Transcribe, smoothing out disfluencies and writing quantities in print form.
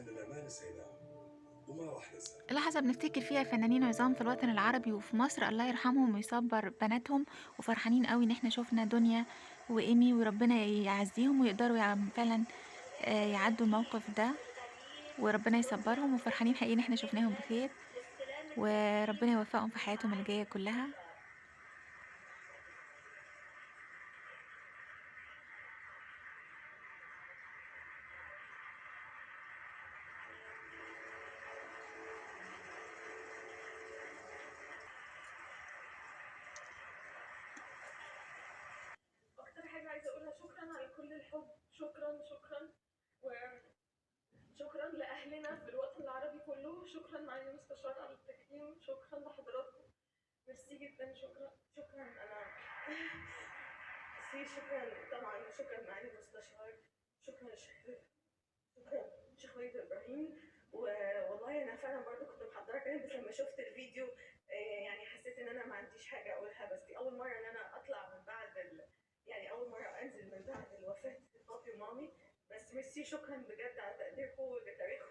أننا ما نسيناه وما راح ننساه. لحظة بنفتكر فيها فنانين عظام في الوطن العربي وفي مصر الله يرحمهم ويصبر بناتهم، وفرحانين قوي ان احنا شفنا دنيا وإيمي، وربنا يعزيهم ويقدروا فعلا يعدوا الموقف ده، وربنا يصبرهم، وفرحانين حقيقي ان احنا شفناهم بخير، وربنا يوفقهم في حياتهم اللي جاية كلها. اكتر حاجه عايزه اقولها شكرا على كل الحب، شكرا شكرا، وشكرا لاهلنا في الوطن العربي كله، شكرا معالي المستشار على التكريم، شكرا لحضراتكم، ميرسي جدا، شكرا شكرا. انا ميرسي، شكرا طبعا، شكرا معالي المستشار، شكرا شكرا شيخ وليد ابراهيم. والله انا فعلا برضو كنت محضره كلام، بس لما شفت الفيديو يعني حسيت ان انا ما عنديش حاجه اقولها، بس دي اول مره ان انا اطلع من بعد يعني اول مره انزل من بعد الوفاه بابي ومامي. بس ميرسي، شكرا بجد على تقديركم لتاريخ